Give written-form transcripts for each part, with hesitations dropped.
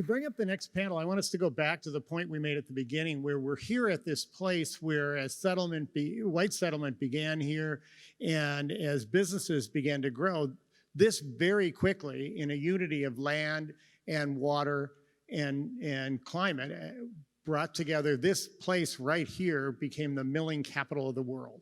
To bring up the next panel, I want us to go back to the point we made at the beginning, where we're here at this place where as white settlement began here, and as businesses began to grow, this very quickly, in a unity of land and water and climate, brought together this place right here, became the milling capital of the world.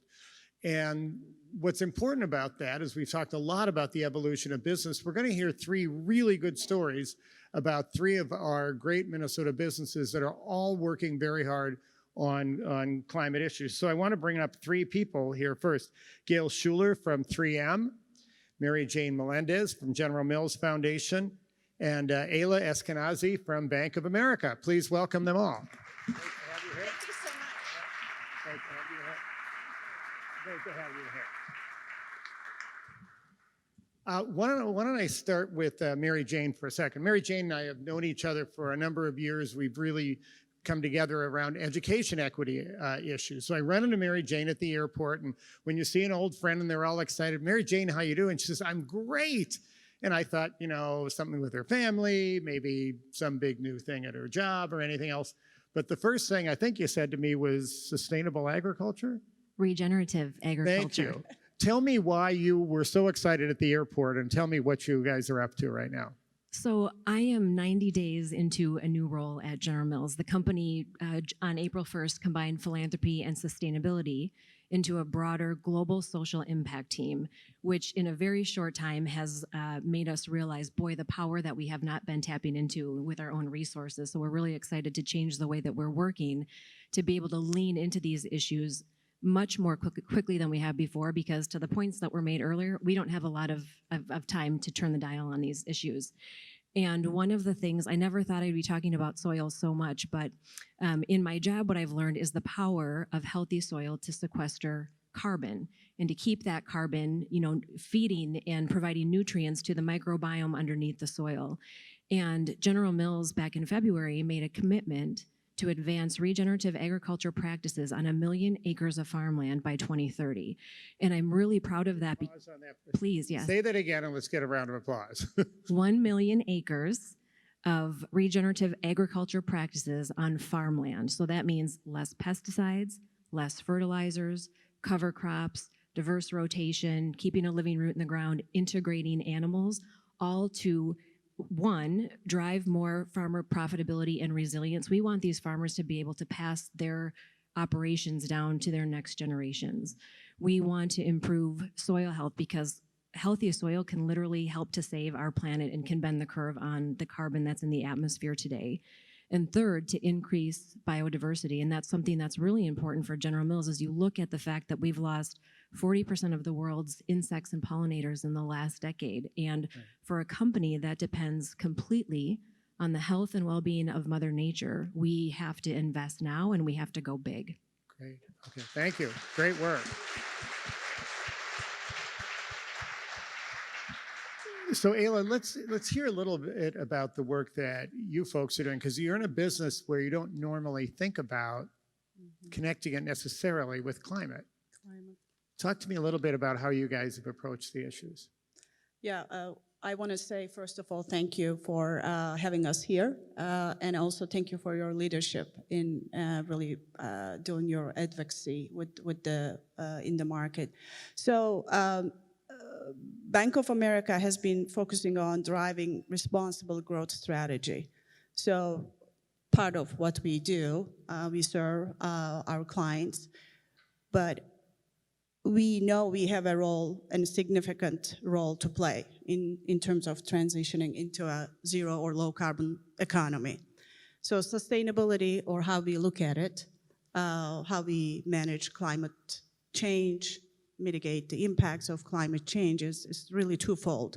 And what's important about that is we've talked a lot about the evolution of business. We're going to hear three really good stories about three of our great Minnesota businesses that are all working very hard on climate issues. So I want to bring up three people here first. Gayle Schueller from 3M, Jane Melendez from General Mills Foundation, and Ela Eskinazi from Bank of America. Please welcome them all. Great to have you here. Thank you so much. Great to have you here. Great to have you here. Why don't I start with Mary Jane for a second. Mary Jane and I have known each other for a number of years. We've really come together around education equity issues. So I run into Mary Jane at the airport, and when you see an old friend and they're all excited, Mary Jane, how you doing? She says, I'm great. And I thought, you know, something with her family, maybe some big new thing at her job or anything else. But the first thing I think you said to me was sustainable agriculture? Regenerative agriculture. Thank you. Tell me why you were so excited at the airport, and tell me what you guys are up to right now. So I am 90 days into a new role at General Mills. The company on April 1st combined philanthropy and sustainability into a broader global social impact team, which in a very short time has made us realize, boy, the power that we have not been tapping into with our own resources. So we're really excited to change the way that we're working to be able to lean into these issues much more quickly than we have before, because to the points that were made earlier, we don't have a lot of time to turn the dial on these issues. And one of the things, I never thought I'd be talking about soil so much, but in my job, what I've learned is the power of healthy soil to sequester carbon and to keep that carbon, you know, feeding and providing nutrients to the microbiome underneath the soil. And General Mills back in February made a commitment to advance regenerative agriculture practices on 1 million acres of farmland by 2030. And I'm really proud of that. Please, yes. Say that again and let's get a round of applause. 1 million acres of regenerative agriculture practices on farmland. So that means less pesticides, less fertilizers, cover crops, diverse rotation, keeping a living root in the ground, integrating animals, all to one, drive more farmer profitability and resilience. We want these farmers to be able to pass their operations down to their next generations. We want to improve soil health because healthy soil can literally help to save our planet and can bend the curve on the carbon that's in the atmosphere today. And third, to increase biodiversity. And that's something that's really important for General Mills as you look at the fact that we've lost 40% of the world's insects and pollinators in the last decade. And for a company that depends completely on the health and well-being of Mother Nature, we have to invest now and we have to go big. Great. Okay, thank you. Great work. So Ela, let's hear a little bit about the work that you folks are doing, because you're in a business where you don't normally think about connecting it necessarily with climate. Talk to me a little bit about how you guys have approached the issues. Yeah, I want to say, first of all, thank you for having us here, and also thank you for your leadership in really doing your advocacy with the in the market. So Bank of America has been focusing on driving responsible growth strategy. So part of what we do, we serve our clients, but we know we have a role and a significant role to play in terms of transitioning into a zero or low carbon economy. So sustainability, or how we look at it, how we manage climate change, mitigate the impacts of climate change is really twofold.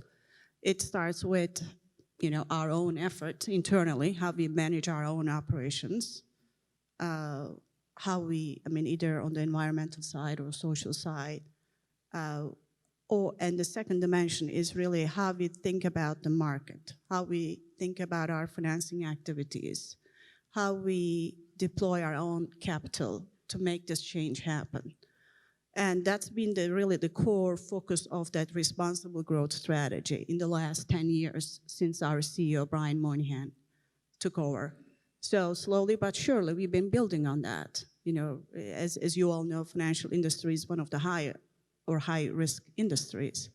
It starts with, you know, our own effort internally, how we manage our own operations, how we, either on the environmental side or social side, and the second dimension is really how we think about the market, how we think about our financing activities, how we deploy our own capital to make this change happen. And that's been really the core focus of that responsible growth strategy in the last 10 years since our CEO, Brian Moynihan, took over. So slowly but surely, we've been building on that. You know, as you all know, financial industry is one of the high risk industries.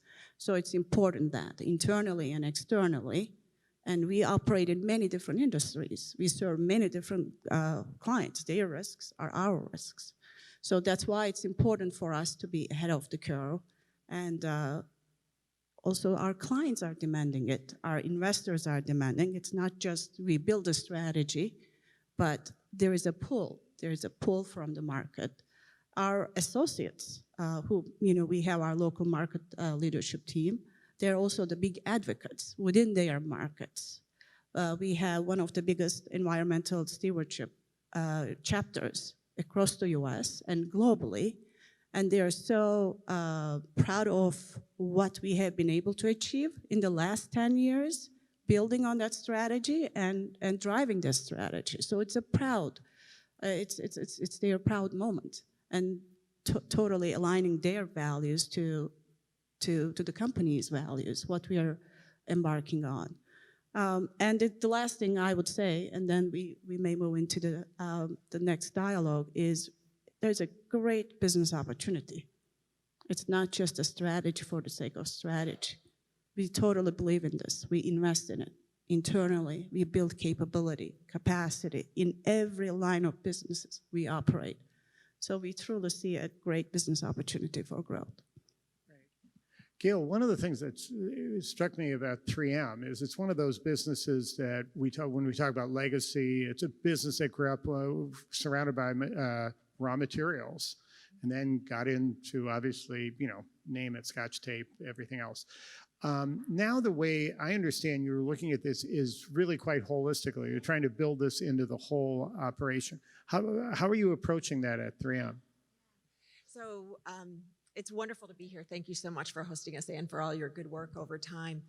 So it's important that internally and externally, and we operate in many different industries. We serve many different clients. Their risks are our risks. So that's why it's important for us to be ahead of the curve. And also our clients are demanding it. Our investors are demanding. It's not just we build a strategy, but there is a pull. There is a pull from the market. Our associates, who, you know, we have our local market leadership team, they're also the big advocates within their markets. We have one of the biggest environmental stewardship chapters across the US and globally, and they are so proud of what we have been able to achieve in the last 10 years, building on that strategy and driving this strategy. So it's a proud, it's their proud moment, and totally aligning their values to the company's values, what we are embarking on. And the last thing I would say, and then we may move into the next dialogue, is there's a great business opportunity. It's not just a strategy for the sake of strategy. We totally believe in this. We invest in it internally. We build capability, capacity in every line of businesses we operate. So we truly see a great business opportunity for growth. Gayle, one of the things that struck me about 3M is it's one of those businesses that when we talk about legacy, it's a business that grew up surrounded by raw materials and then got into, obviously, you know, name it, Scotch tape, everything else. Now the way I understand you're looking at this is really quite holistically. You're trying to build this into the whole operation. How are you approaching that at 3M? So it's wonderful to be here. Thank you so much for hosting us and for all your good work over time.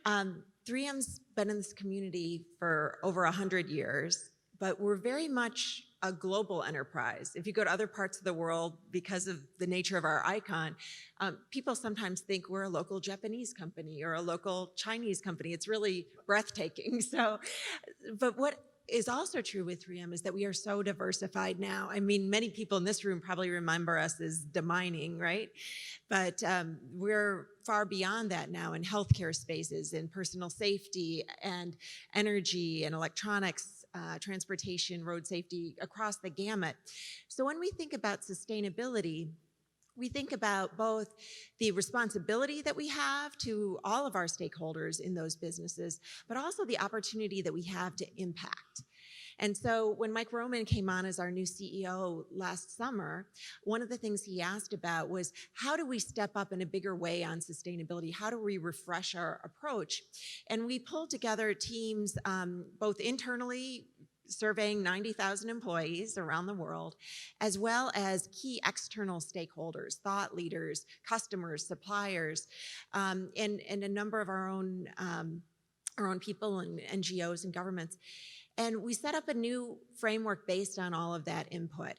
3M's been in this community for over 100 years, but we're very much a global enterprise. If you go to other parts of the world, because of the nature of our icon, people sometimes think we're a local Japanese company or a local Chinese company. It's really breathtaking. So, but what is also true with 3M is that we are so diversified now. I mean, many people in this room probably remember us as demining, right? But we're far beyond that now in healthcare spaces, in personal safety and energy and electronics, transportation, road safety, across the gamut. So when we think about sustainability, we think about both the responsibility that we have to all of our stakeholders in those businesses, but also the opportunity that we have to impact. And so when Mike Roman came on as our new CEO last summer, one of the things he asked about was, how do we step up in a bigger way on sustainability? How do we refresh our approach? And we pulled together teams both internally, surveying 90,000 employees around the world, as well as key external stakeholders, thought leaders, customers, suppliers, and a number of our own people and NGOs and governments. And we set up a new framework based on all of that input.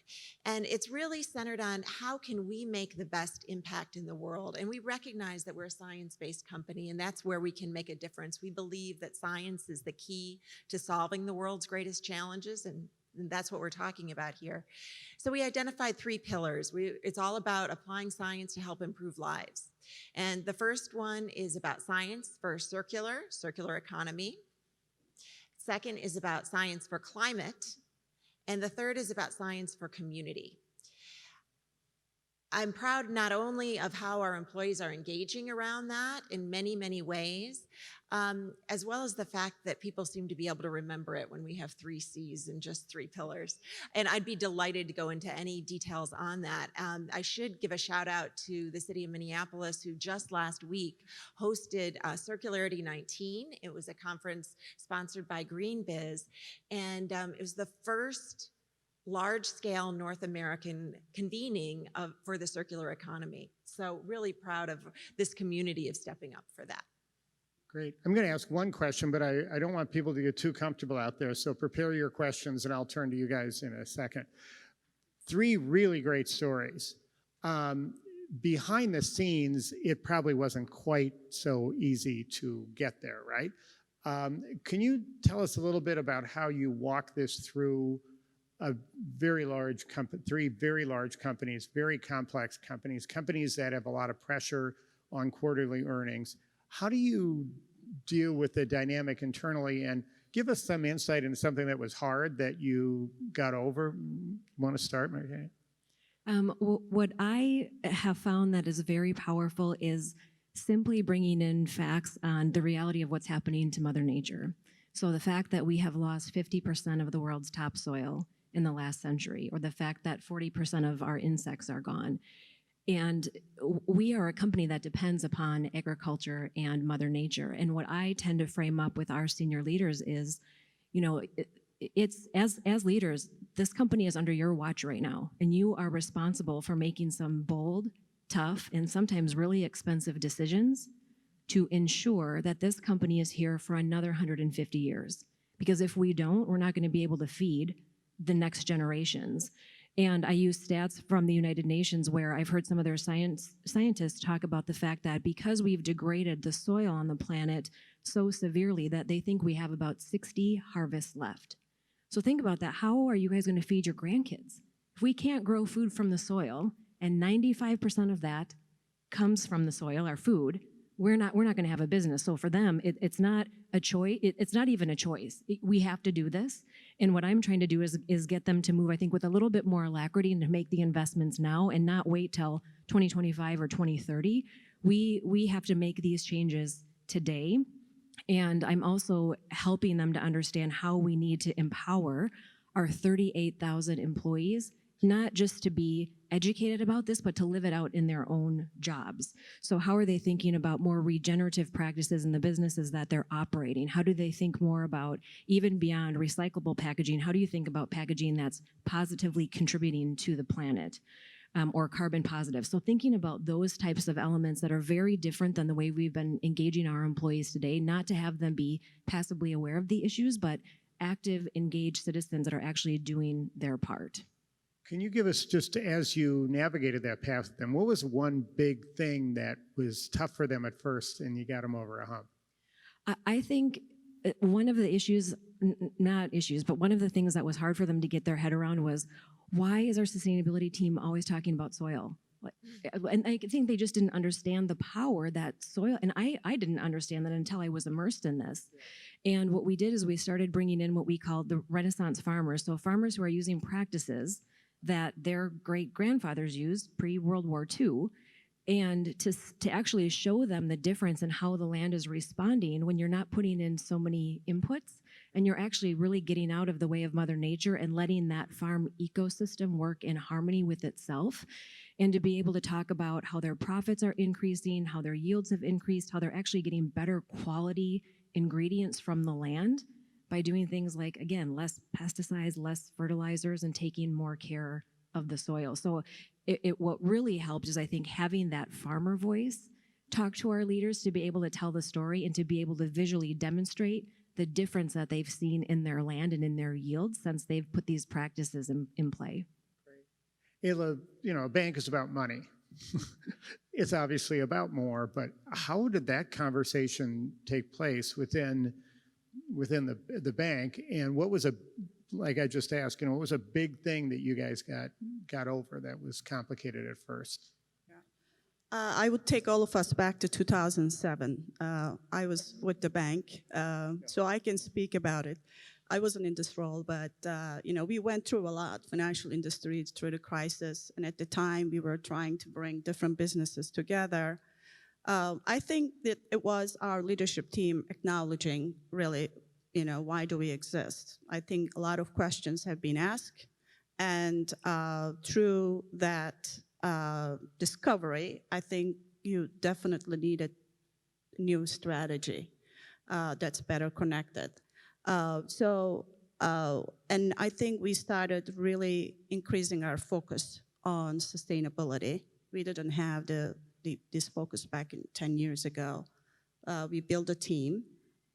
And it's really centered on how can we make the best impact in the world. And we recognize that we're a science-based company, and that's where we can make a difference. We believe that science is the key to solving the world's greatest challenges, and that's what we're talking about here. So we identified 3 pillars. It's all about applying science to help improve lives. And the first one is about science for circular economy. Second is about science for climate, and the third is about science for community. I'm proud not only of how our employees are engaging around that in many, many ways, as well as the fact that people seem to be able to remember it when we have 3 C's and just 3 pillars. And I'd be delighted to go into any details on that. I should give a shout out to the city of Minneapolis, who just last week hosted Circularity 19. It was a conference sponsored by GreenBiz, and it was the first large-scale North American convening for the circular economy. So really proud of this community of stepping up for that. Great. I'm going to ask one question, but I don't want people to get too comfortable out there, so prepare your questions, and I'll turn to you guys in a second. 3 really great stories. Behind the scenes, it probably wasn't quite so easy to get there, right? Can you tell us a little bit about how you walk this through a very large three very large companies, very complex companies, companies that have a lot of pressure on quarterly earnings? How do you deal with the dynamic internally, and give us some insight into something that was hard that you got over? Want to start, Mary Kay? What I have found that is very powerful is simply bringing in facts on the reality of what's happening to Mother Nature. So the fact that we have lost 50% of the world's topsoil in the last century, or the fact that 40% of our insects are gone. And we are a company that depends upon agriculture and Mother Nature. And what I tend to frame up with our senior leaders is, you know, it's as leaders, this company is under your watch right now, and you are responsible for making some bold, tough, and sometimes really expensive decisions to ensure that this company is here for another 150 years. Because if we don't, we're not going to be able to feed the next generations. And I use stats from the United Nations where I've heard some of their scientists talk about the fact that because we've degraded the soil on the planet so severely that they think we have about 60 harvests left. So think about that. How are you guys going to feed your grandkids? If we can't grow food from the soil, and 95% of that comes from the soil, our food, we're not going to have a business. So for them, it's not a choice. It's not even a choice. We have to do this. And what I'm trying to do is get them to move, I think, with a little bit more alacrity and to make the investments now and not wait till 2025 or 2030. We have to make these changes today. And I'm also helping them to understand how we need to empower our 38,000 employees, not just to be educated about this, but to live it out in their own jobs. So how are they thinking about more regenerative practices in the businesses that they're operating? How do they think more about, even beyond recyclable packaging, how do you think about packaging that's positively contributing to the planet? Or carbon positive. So thinking about those types of elements that are very different than the way we've been engaging our employees today, not to have them be passively aware of the issues, but active, engaged citizens that are actually doing their part. Can you give us, just as you navigated that path with them, what was one big thing that was tough for them at first and you got them over a hump? I think one of the issues, not issues, but one of the things that was hard for them to get their head around was, why is our sustainability team always talking about soil? And I think they just didn't understand the power that soil, and I didn't understand that until I was immersed in this. And what we did is we started bringing in what we called the Renaissance farmers, so farmers who are using practices that their great-grandfathers used pre-World War II, and to actually show them the difference in how the land is responding when you're not putting in so many inputs, and you're actually really getting out of the way of Mother Nature and letting that farm ecosystem work in harmony with itself, and to be able to talk about how their profits are increasing, how their yields have increased, how they're actually getting better quality ingredients from the land by doing things like, again, less pesticides, less fertilizers, and taking more care of the soil. So what really helped is, I think, having that farmer voice talk to our leaders to be able to tell the story and to be able to visually demonstrate the difference that they've seen in their land and in their yields since they've put these practices in play. Ela, a bank is about money. It's obviously about more, but how did that conversation take place within the bank? And what was like I just asked, what was a big thing that you guys got over that was complicated at first? I would take all of us back to 2007. I was with the bank, so I can speak about it. I wasn't in this role, but we went through a lot, financial industry through the crisis, and at the time we were trying to bring different businesses together. I think that it was our leadership team acknowledging, really, why do we exist? I think a lot of questions have been asked, and through that discovery, I think you definitely need a new strategy that's better connected. And I think we started really increasing our focus on sustainability. We didn't have this focus back 10 years ago. We built a team.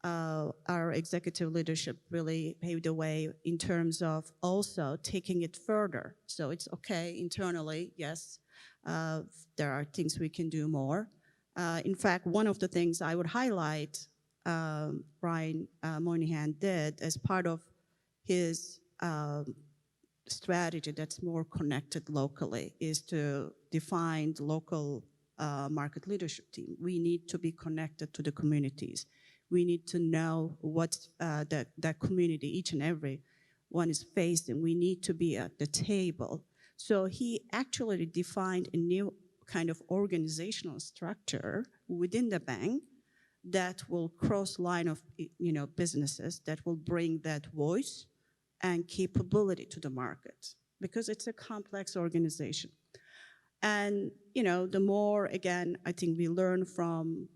Our executive leadership really paved the way in terms of also taking it further. So it's okay internally, yes, there are things we can do more. In fact, one of the things I would highlight Brian Moynihan did as part of his strategy that's more connected locally is to define the local market leadership team. We need to be connected to the communities. We need to know what that community, each and every one is facing. We need to be at the table. So he actually defined a new kind of organizational structure within the bank that will cross line of businesses, that will bring that voice and capability to the market, because it's a complex organization. And the more, again, I think we learn from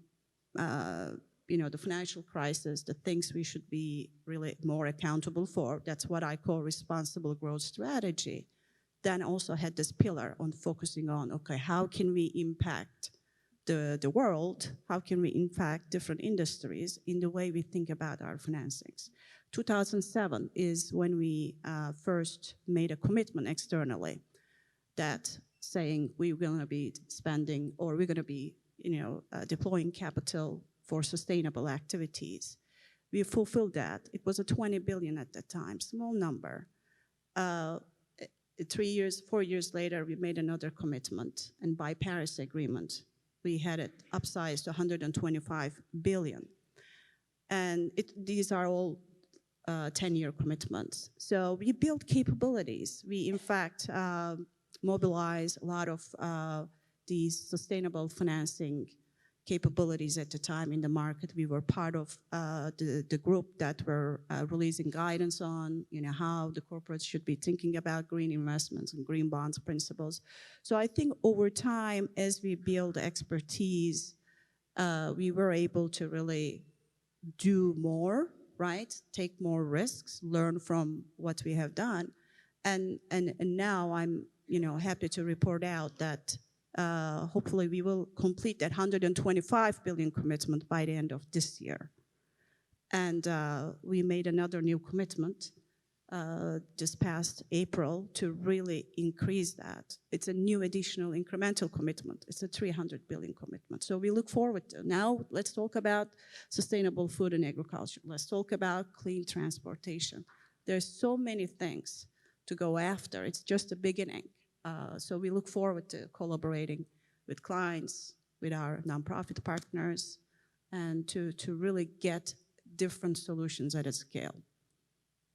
the financial crisis, the things we should be really more accountable for. That's what I call responsible growth strategy. Then also had this pillar on focusing on, okay, how can we impact the world? How can we impact different industries in the way we think about our financings? 2007 is when we first made a commitment externally that saying we're going to be spending, or we're going to be deploying capital for sustainable activities. We fulfilled that. It was a 20 billion at that time, small number. 4 years later, we made another commitment, and by Paris Agreement, we had it upsized to 125 billion. And these are all 10-year commitments. So we built capabilities. We, in fact, mobilize a lot of these sustainable financing capabilities at the time in the market. We were part of the group that were releasing guidance on how the corporates should be thinking about green investments and green bonds principles. So I think over time, as we build expertise, we were able to really do more, right? Take more risks, learn from what we have done. And now I'm happy to report out that hopefully we will complete that 125 billion commitment by the end of this year. And we made another new commitment this past April to really increase that. It's a new additional incremental commitment. It's a 300 billion commitment. So we look forward to. Now let's talk about sustainable food and agriculture. Let's talk about clean transportation. There's so many things to go after. It's just a beginning. So we look forward to collaborating with clients, with our nonprofit partners, and to really get different solutions at a scale.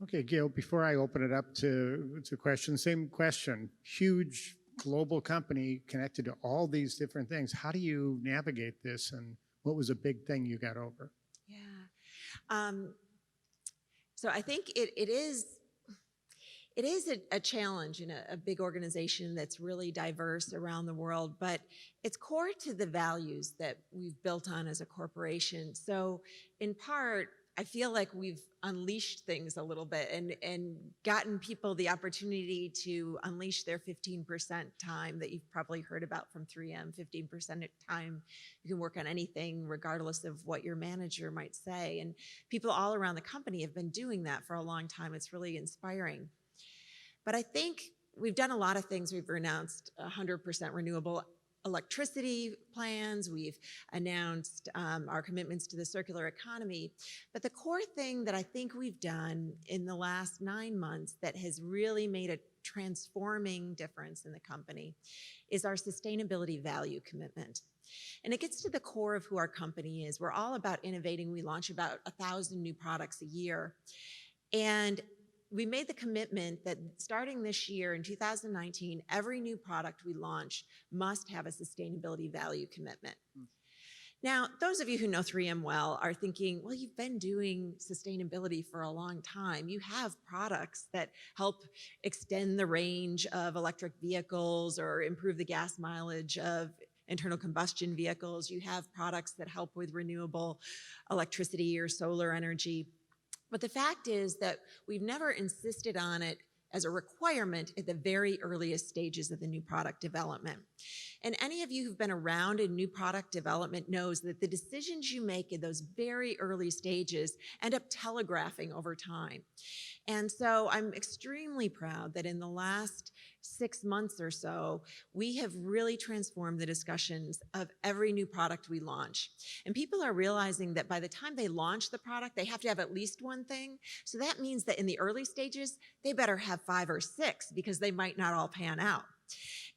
Okay, Gayle, before I open it up to questions, same question. Huge global company connected to all these different things. How do you navigate this, and what was a big thing you got over? Yeah. So I think it is a challenge in a big organization that's really diverse around the world, but it's core to the values that we've built on as a corporation. So in part, I feel like we've unleashed things a little bit and gotten people the opportunity to unleash their 15% time that you've probably heard about from 3M, 15% of time you can work on anything regardless of what your manager might say. And people all around the company have been doing that for a long time. It's really inspiring. But I think we've done a lot of things. We've announced 100% renewable electricity plans. We've announced our commitments to the circular economy. But the core thing that I think we've done in the last 9 months that has really made a transforming difference in the company is our sustainability value commitment. And it gets to the core of who our company is. We're all about innovating. We launch about 1,000 new products a year. And we made the commitment that starting this year in 2019, every new product we launch must have a sustainability value commitment. Now, those of you who know 3M well are thinking, well, you've been doing sustainability for a long time. You have products that help extend the range of electric vehicles or improve the gas mileage of internal combustion vehicles. You have products that help with renewable electricity or solar energy. But the fact is that we've never insisted on it as a requirement at the very earliest stages of the new product development. And any of you who've been around in new product development knows that the decisions you make in those very early stages end up telegraphing over time. And so I'm extremely proud that in the last 6 months or so, we have really transformed the discussions of every new product we launch. And people are realizing that by the time they launch the product, they have to have at least one thing. So that means that in the early stages, they better have 5 or 6 because they might not all pan out.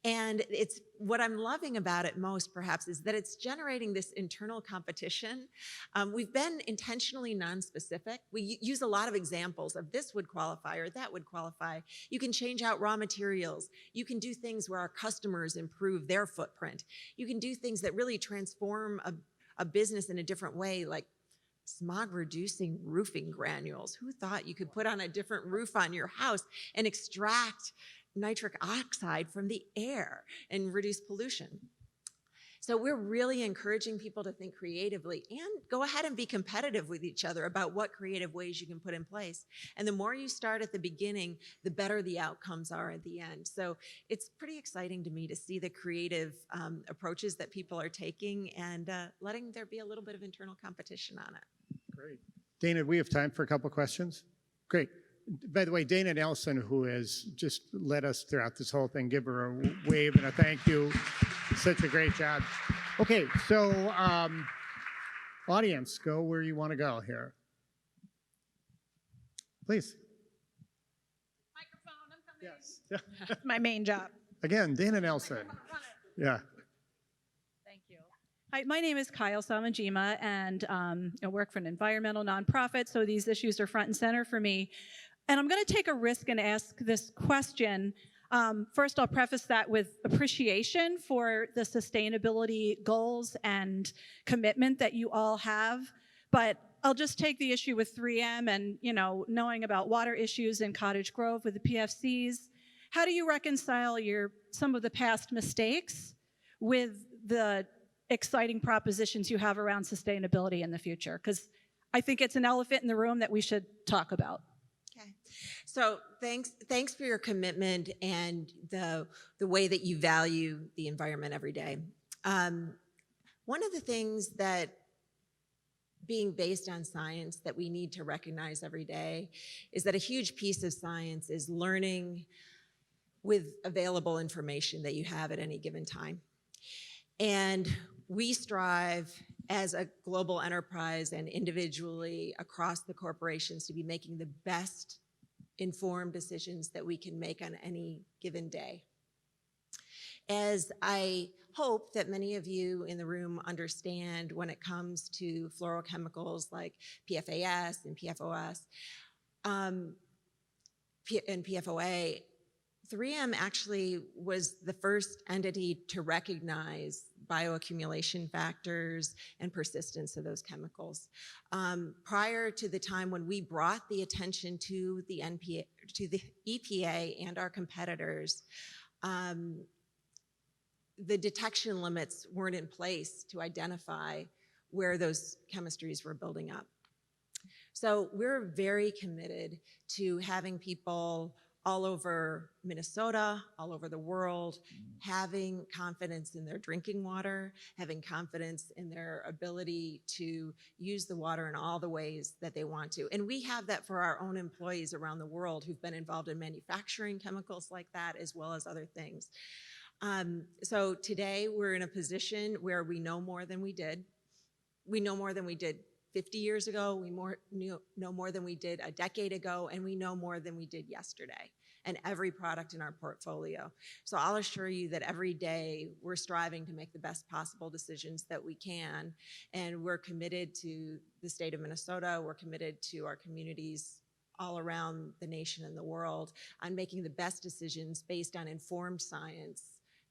And it's what I'm loving about it most, perhaps, is that it's generating this internal competition. We've been intentionally non-specific. We use a lot of examples of this would qualify or that would qualify. You can change out raw materials. You can do things where our customers improve their footprint. You can do things that really transform a business in a different way, like smog-reducing roofing granules. Who thought you could put on a different roof on your house and extract nitric oxide from the air and reduce pollution? So we're really encouraging people to think creatively and go ahead and be competitive with each other about what creative ways you can put in place. And the more you start at the beginning, the better the outcomes are at the end. So it's pretty exciting to me to see the creative approaches that people are taking and letting there be a little bit of internal competition on it. Great. Dana, we have time for a couple questions? Great. By the way, Dana Nelson, who has just led us throughout this whole thing, give her a wave and a thank you. Such a great job. Okay, so audience, go where you want to go here. Please. Microphone, I'm coming. Yes. That's my main job. Again, Dana Nelson. Yeah. Thank you. Hi, my name is Kyle Samanjima, and I work for an environmental nonprofit, so these issues are front and center for me. And I'm going to take a risk and ask this question. First, I'll preface that with appreciation for the sustainability goals and commitment that you all have. But I'll just take the issue with 3M and, knowing about water issues in Cottage Grove with the PFCs. How do you reconcile some of the past mistakes with the exciting propositions you have around sustainability in the future? Because I think it's an elephant in the room that we should talk about. Okay, so thanks for your commitment and the way that you value the environment every day. One of the things that being based on science that we need to recognize every day is that a huge piece of science is learning with available information that you have at any given time. And we strive as a global enterprise and individually across the corporations to be making the best informed decisions that we can make on any given day. As I hope that many of you in the room understand when it comes to fluorochemicals like PFAS and PFOS and PFOA, 3M actually was the first entity to recognize bioaccumulation factors and persistence of those chemicals. Prior to the time when we brought the attention to the EPA and our competitors, the detection limits weren't in place to identify where those chemistries were building up. So we're very committed to having people all over Minnesota, all over the world, having confidence in their drinking water, having confidence in their ability to use the water in all the ways that they want to. And we have that for our own employees around the world who've been involved in manufacturing chemicals like that, as well as other things. So today we're in a position where we know more than we did. We know more than we did 50 years ago, we know more than we did a decade ago, and we know more than we did yesterday, and every product in our portfolio. So I'll assure you that every day we're striving to make the best possible decisions that we can, and we're committed to the state of Minnesota, we're committed to our communities all around the nation and the world on making the best decisions based on informed science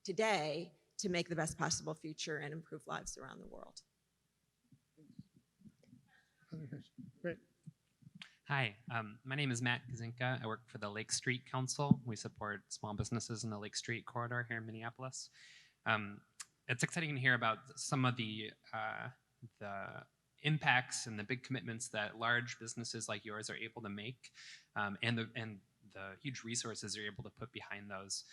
today to make the best possible future and improve lives around the world. Great. Hi, my name is Matt Kazinka. I work for the Lake Street Council. We support small businesses in the Lake Street corridor here in Minneapolis. It's exciting to hear about some of the impacts and the big commitments that large businesses like yours are able to make, and the huge resources you're able to put behind those.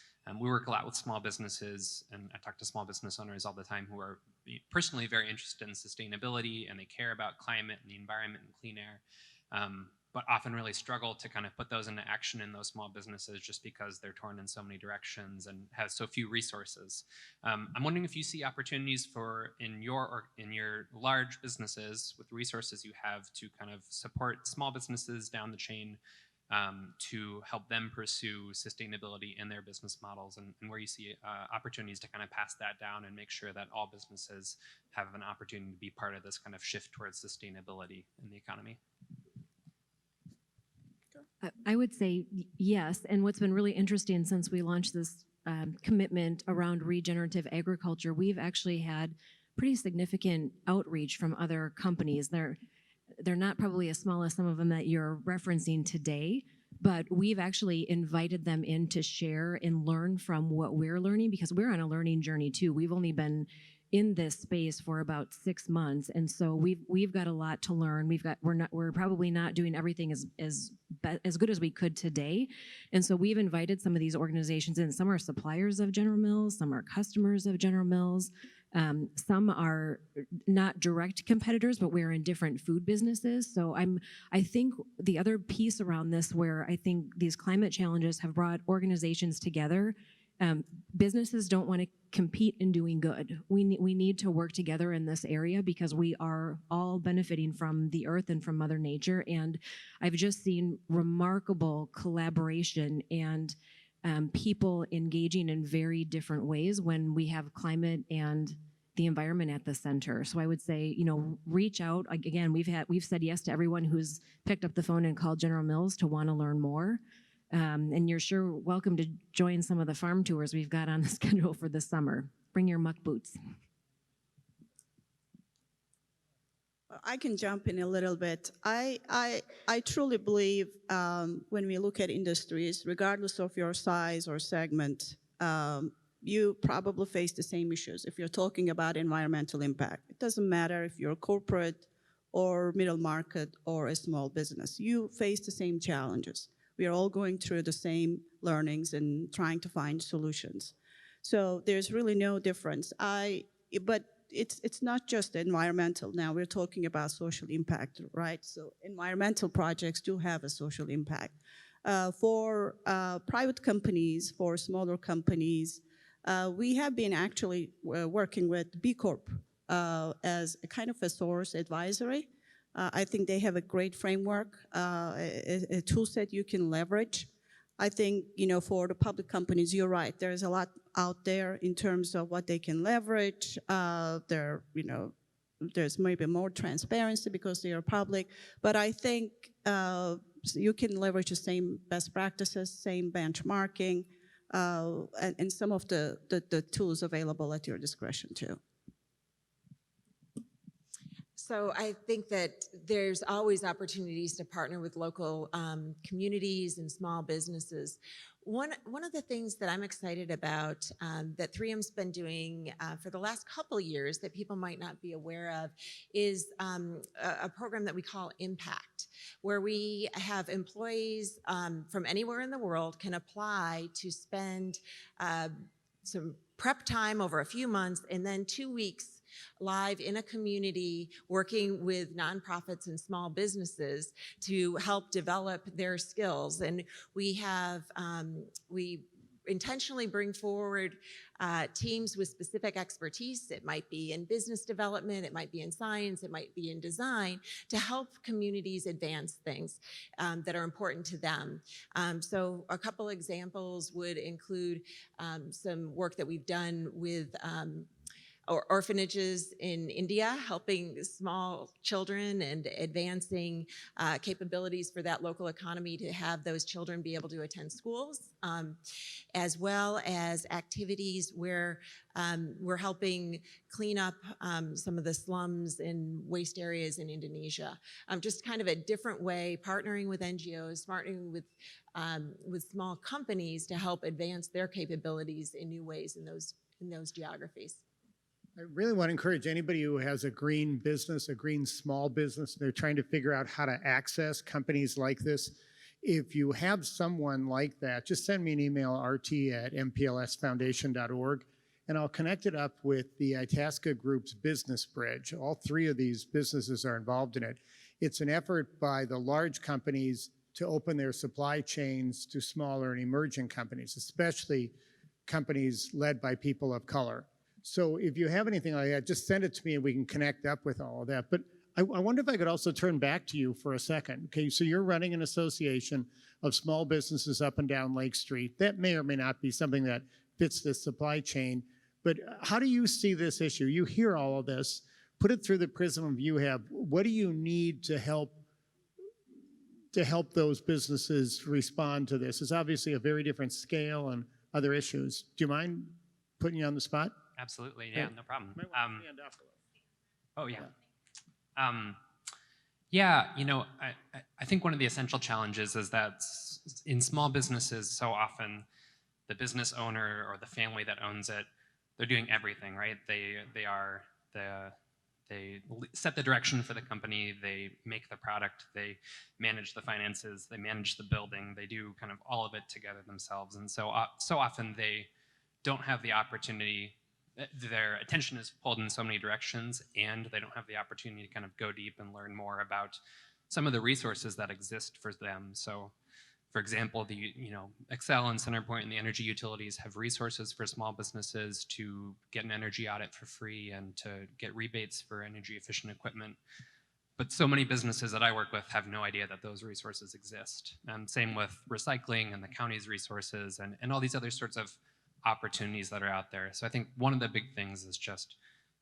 We work a lot with small businesses, and I talk to small business owners all the time who are personally very interested in sustainability, and they care about climate and the environment and clean air. but often really struggle to kind of put those into action in those small businesses just because they're torn in so many directions and have so few resources. I'm wondering if you see opportunities in your large businesses with resources you have to kind of support small businesses down the chain to help them pursue sustainability in their business models, and where you see opportunities to kind of pass that down and make sure that all businesses have an opportunity to be part of this kind of shift towards sustainability in the economy. I would say yes. And what's been really interesting since we launched this commitment around regenerative agriculture, we've actually had pretty significant outreach from other companies. They're not probably as small as some of them that you're referencing today, but we've actually invited them in to share and learn from what we're learning, because we're on a learning journey too. We've only been in this space for about 6 months, and so we've got a lot to learn. We're probably not doing everything as good as we could today, and so we've invited some of these organizations in. Some are suppliers of General Mills, some are customers of General Mills. Some are not direct competitors, but we're in different food businesses. So I think the other piece around this, where I think these climate challenges have brought organizations together, businesses don't want to compete in doing good. We need to work together in this area because we are all benefiting from the earth and from Mother Nature. And I've just seen remarkable collaboration and people engaging in very different ways when we have climate and the environment at the center. So I would say, reach out. Again, we've said yes to everyone who's picked up the phone and called General Mills to want to learn more. And you're sure welcome to join some of the farm tours we've got on the schedule for this summer. Bring your muck boots. I can jump in a little bit. I truly believe when we look at industries, regardless of your size or segment, you probably face the same issues. If you're talking about environmental impact, it doesn't matter if you're corporate or middle market or a small business. You face the same challenges. We are all going through the same learnings and trying to find solutions. So there's really no difference. But it's not just environmental. Now we're talking about social impact, right? So environmental projects do have a social impact. For private companies, for smaller companies, we have been actually working with B Corp as a kind of a source advisory. I think they have a great framework, a tool set you can leverage. I think, for the public companies, you're right. There's a lot out there in terms of what they can leverage. There's maybe more transparency because they are public. But I think you can leverage the same best practices, same benchmarking, and some of the tools available at your discretion too. So I think that there's always opportunities to partner with local communities and small businesses. One of the things that I'm excited about that 3M's been doing for the last couple years that people might not be aware of is a program that we call Impact, where we have employees from anywhere in the world can apply to spend some prep time over a few months and then 2 weeks live in a community working with nonprofits and small businesses to help develop their skills. And we intentionally bring forward teams with specific expertise. It might be in business development, it might be in science, it might be in design, to help communities advance things that are important to them. So a couple examples would include some work that we've done with orphanages in India, helping small children and advancing capabilities for that local economy to have those children be able to attend schools, as well as activities where we're helping clean up some of the slums and waste areas in Indonesia. Just kind of a different way, partnering with NGOs, partnering with small companies to help advance their capabilities in new ways in those geographies. I really want to encourage anybody who has a green business, a green small business, they're trying to figure out how to access companies like this. If you have someone like that, just send me an email, rt@mplsfoundation.org, and I'll connect it up with the Itasca Group's Business Bridge. All three of these businesses are involved in it. It's an effort by the large companies to open their supply chains to smaller and emerging companies, especially companies led by people of color. So if you have anything like that, just send it to me and we can connect up with all of that. But I wonder if I could also turn back to you for a second. Okay, so you're running an association of small businesses up and down Lake Street. That may or may not be something that fits this supply chain. But how do you see this issue? You hear all of this. Put it through the prism of you have. What do you need to help those businesses respond to this? It's obviously a very different scale and other issues. Do you mind putting you on the spot? Absolutely, yeah, no problem. Might want to stand up a little. Oh, yeah. Yeah, you know, I think one of the essential challenges is that in small businesses, so often the business owner or the family that owns it, they're doing everything, right? They set the direction for the company, they make the product, they manage the finances, they manage the building, they do kind of all of it together themselves. And so often they don't have the opportunity, their attention is pulled in so many directions, and they don't have the opportunity to kind of go deep and learn more about some of the resources that exist for them. So, for example, Excel and Centerpoint and the energy utilities have resources for small businesses to get an energy audit for free and to get rebates for energy efficient equipment. But so many businesses that I work with have no idea that those resources exist. And same with recycling and the county's resources and all these other sorts of opportunities that are out there. So I think one of the big things is just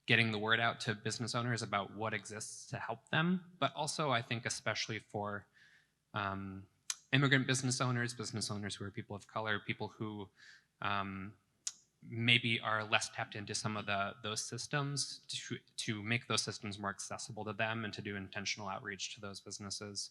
getting the word out to business owners about what exists to help them, but also I think especially for immigrant business owners who are people of color, people who maybe are less tapped into some of those systems, to make those systems more accessible to them and to do intentional outreach to those businesses.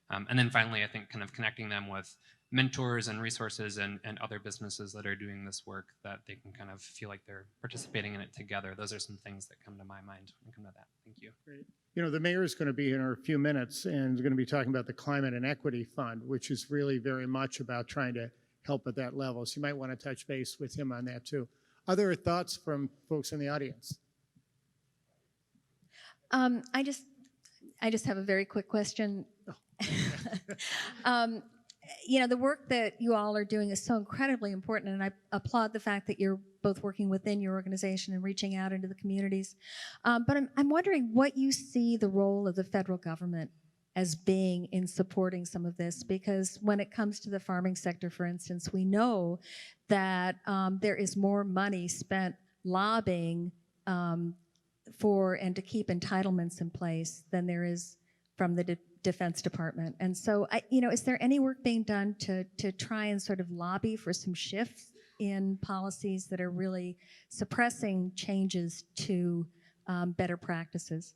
And then finally, I think kind of connecting them with mentors and resources and other businesses that are doing this work, that they can kind of feel like they're participating in it together. Those are some things that come to my mind when it comes to that. Thank you. Great. You know, the mayor is going to be here in a few minutes and is going to be talking about the Climate and Equity Fund, which is really very much about trying to help at that level. So you might want to touch base with him on that too. Other thoughts from folks in the audience? I just have a very quick question. You know, the work that you all are doing is so incredibly important, and I applaud the fact that you're both working within your organization and reaching out into the communities. But I'm wondering what you see the role of the federal government as being in supporting some of this, because when it comes to the farming sector, for instance, we know that there is more money spent lobbying for and to keep entitlements in place than there is from the Defense Department. And so, is there any work being done to try and sort of lobby for some shifts in policies that are really suppressing changes to better practices?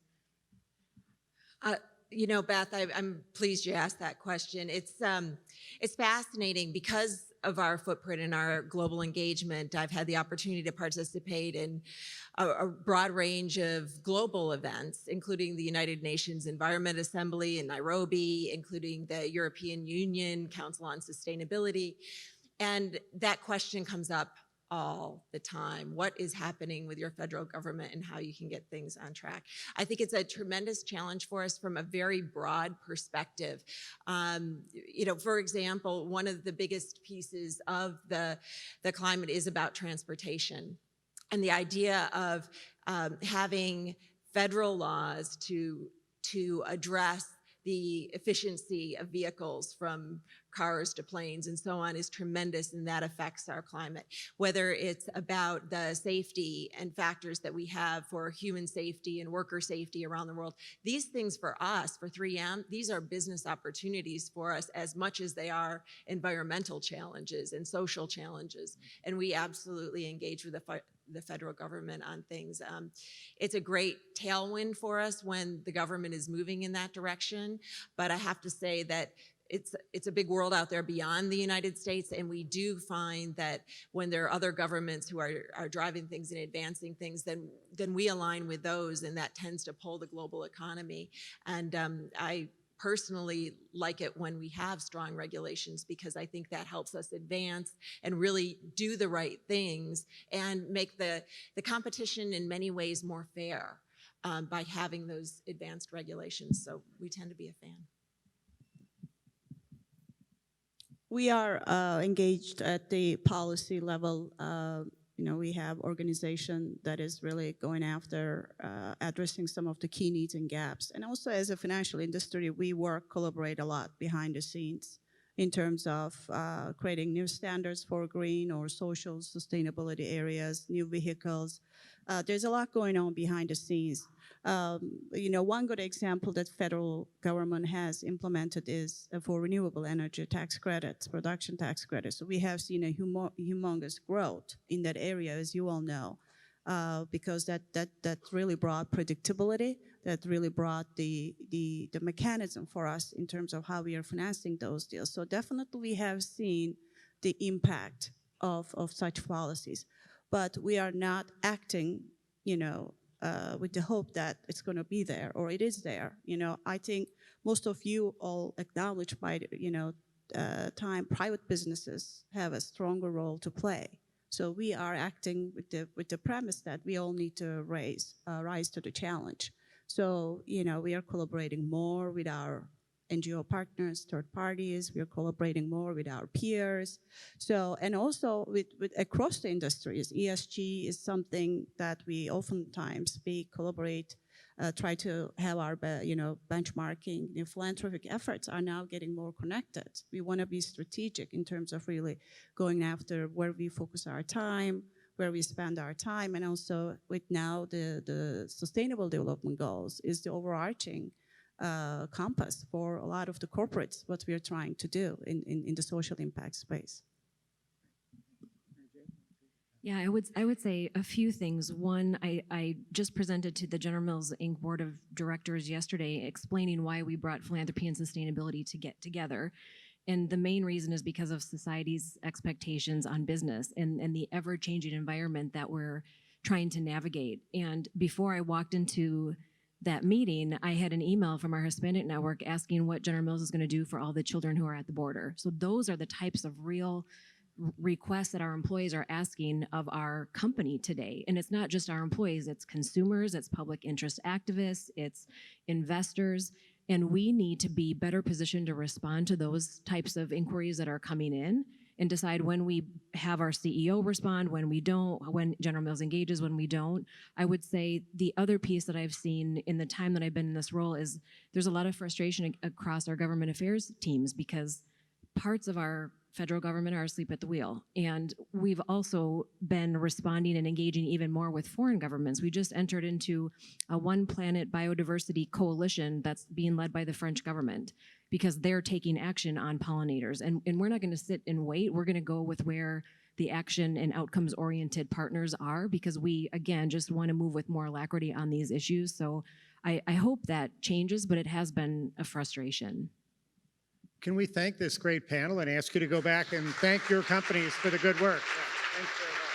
Beth, I'm pleased you asked that question. It's fascinating because of our footprint and our global engagement. I've had the opportunity to participate in a broad range of global events, including the United Nations Environment Assembly in Nairobi, including the European Union Council on Sustainability. And that question comes up all the time. What is happening with your federal government and how you can get things on track? I think it's a tremendous challenge for us from a very broad perspective. For example, one of the biggest pieces of the climate is about transportation. And the idea of having federal laws to address the efficiency of vehicles from cars to planes and so on is tremendous, and that affects our climate. Whether it's about the safety and factors that we have for human safety and worker safety around the world, these things for us, for 3M, these are business opportunities for us as much as they are environmental challenges and social challenges. And we absolutely engage with the federal government on things. It's a great tailwind for us when the government is moving in that direction, but I have to say that it's a big world out there beyond the United States, and we do find that when there are other governments who are driving things and advancing things, then we align with those, and that tends to pull the global economy. And I personally like it when we have strong regulations, because I think that helps us advance and really do the right things and make the competition in many ways more fair. by having those advanced regulations. So we tend to be a fan. We are engaged at the policy level. We have organization that is really going after addressing some of the key needs and gaps. And also as a financial industry, we collaborate a lot behind the scenes in terms of creating new standards for green or social sustainability areas, new vehicles. There's a lot going on behind the scenes. One good example that federal government has implemented is for renewable energy tax credits, production tax credits. So we have seen a humongous growth in that area, as you all know, because that really brought predictability, that really brought the mechanism for us in terms of how we are financing those deals. So definitely we have seen the impact of such policies, but we are not acting, with the hope that it's going to be there or it is there. I think most of you all acknowledge by time private businesses have a stronger role to play. So we are acting with the premise that we all need to rise to the challenge. So we are collaborating more with our NGO partners, third parties. We are collaborating more with our peers. So, and also with across the industries, ESG is something that we oftentimes collaborate, try to have our, benchmarking. The philanthropic efforts are now getting more connected. We want to be strategic in terms of really going after where we focus our time, where we spend our time, and also with now the Sustainable Development Goals is the overarching compass for a lot of the corporates, what we are trying to do in the social impact space. Yeah, I would say a few things. One, I just presented to the General Mills Inc. Board of Directors yesterday explaining why we brought philanthropy and sustainability to get together. And the main reason is because of society's expectations on business and the ever-changing environment that we're trying to navigate. And before I walked into that meeting, I had an email from our Hispanic network asking what General Mills is going to do for all the children who are at the border. So those are the types of real requests that our employees are asking of our company today. And it's not just our employees, it's consumers, it's public interest activists, it's investors. And we need to be better positioned to respond to those types of inquiries that are coming in and decide when we have our CEO respond, when we don't, when General Mills engages, when we don't. I would say the other piece that I've seen in the time that I've been in this role is there's a lot of frustration across our government affairs teams because parts of our federal government are asleep at the wheel. And we've also been responding and engaging even more with foreign governments. We just entered into a One Planet Biodiversity Coalition that's being led by the French government because they're taking action on pollinators. And we're not going to sit and wait. We're going to go with where the action and outcomes-oriented partners are because we, again, just want to move with more alacrity on these issues. So I hope that changes, but it has been a frustration. Can we thank this great panel and ask you to go back and thank your companies for the good work? Yeah, thanks very much.